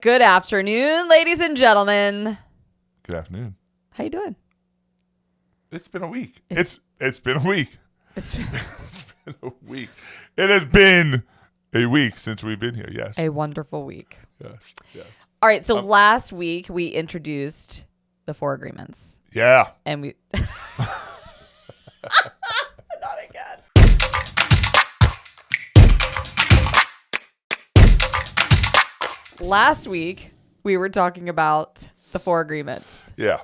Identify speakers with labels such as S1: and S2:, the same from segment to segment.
S1: Good afternoon, ladies and gentlemen.
S2: Good afternoon.
S1: How you doing?
S2: It's been a week. It's been a week.
S1: It's been
S2: It's been a week. It has been a week since we've been here. Yes.
S1: a wonderful week.
S2: Yes. Yes.
S1: All right, so last week we introduced the 4 agreements.
S2: Yeah.
S1: And we Not again. Last week we were talking about the 4 agreements.
S2: Yeah.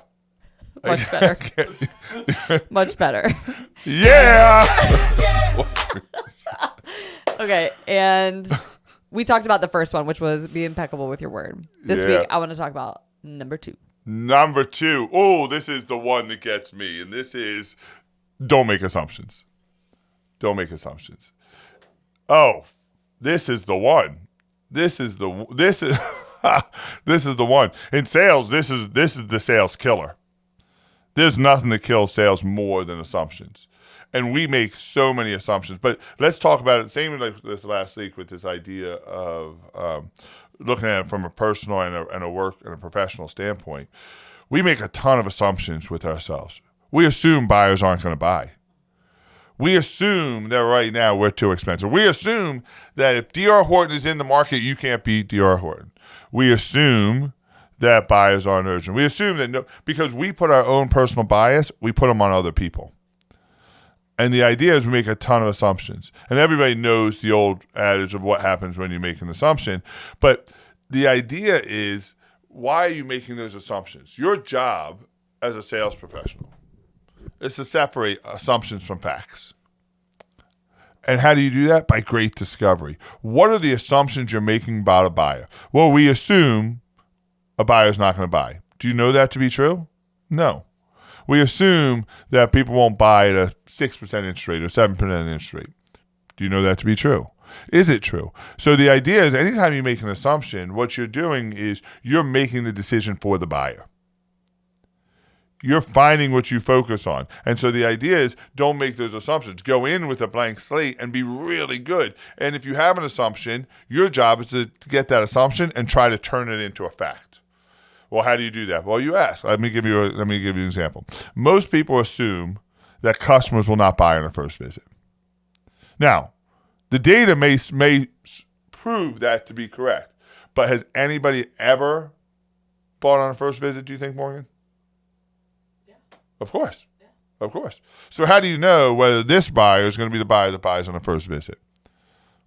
S1: Much better. Much better.
S2: Yeah.
S1: Okay, and we talked about the first one, which was be impeccable with your word. This
S2: Yeah.
S1: week I want to talk about number 2.
S2: Number 2. Oh, this is the one that gets me, and this is don't make assumptions. Don't make assumptions. Oh, this is the one. This is the one. In sales, this is the sales killer. There's nothing that kills sales more than assumptions. And we make so many assumptions. But let's talk about it. Same like this last week with this idea of looking at it from a personal and a work and a professional standpoint. We make a ton of assumptions with ourselves. We assume buyers aren't going to buy. We assume that right now we're too expensive. We assume that if D.R. Horton is in the market, you can't beat D.R. Horton. We assume that buyers aren't urgent. We assume that because we put our own personal bias, we put them on other people. And the idea is we make a ton of assumptions. And everybody knows the old adage of what happens when you make an assumption. But the idea is, why are you making those assumptions? Your job as a sales professional is to separate assumptions from facts. And how do you do that? By great discovery. What are the assumptions you're making about a buyer? Well, we assume a buyer's not going to buy. Do you know that to be true? No. We assume that people won't buy at a 6% interest rate or 7% interest rate. Do you know that to be true? Is it true? So the idea is anytime you make an assumption, what you're doing is you're making the decision for the buyer. You're finding what you focus on. And so the idea is don't make those assumptions. Go in with a blank slate and be really good. And if you have an assumption, your job is to get that assumption and try to turn it into a fact. Well, how do you do that? Well, you ask. Let me give you an example. Most people assume that customers will not buy on a first visit. Now, the data may prove that to be correct, but has anybody ever bought on a first visit, do you think, Morgan? Yeah. Of course. Yeah. Of course. So how do you know whether this buyer is going to be the buyer that buys on a first visit?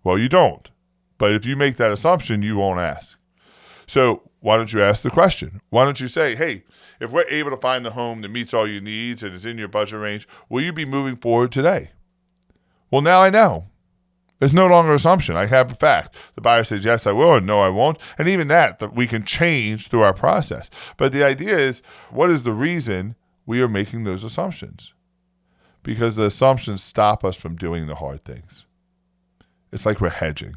S2: Well, you don't. But if you make that assumption, you won't ask. So why don't you ask the question? Why don't you say, hey, if we're able to find the home that meets all your needs and is in your budget range, will you be moving forward today? Well, now I know. It's no longer an assumption. I have a fact. The buyer says, yes, I will, and no, I won't. And even that we can change through our process. But the idea is, what is the reason we are making those assumptions? Because the assumptions stop us from doing the hard things. It's like we're hedging.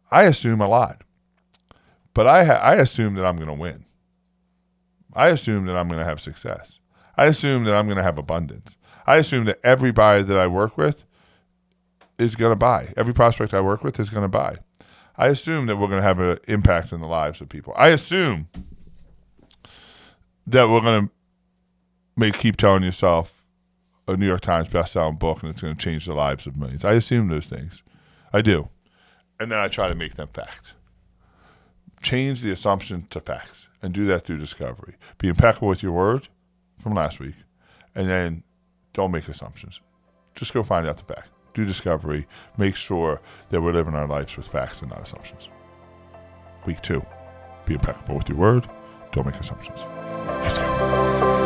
S2: I assume a lot. But I assume that I'm going to win. I assume that I'm going to have success. I assume that I'm going to have abundance. I assume that every buyer that I work with is going to buy. Every prospect I work with is going to buy. I assume that we're going to have an impact in the lives of people. I assume that we're going to keep telling yourself a New York Times best-selling book and it's going to change the lives of millions. I assume those things. I do. And then I try to make them fact. Change the assumption to facts and do that through discovery. Be impeccable with your word from last week, and then don't make assumptions. Just go find out the fact. Do discovery. Make sure that we're living our lives with facts and not assumptions. Week 2, be impeccable with your word. Don't make assumptions. Let's go.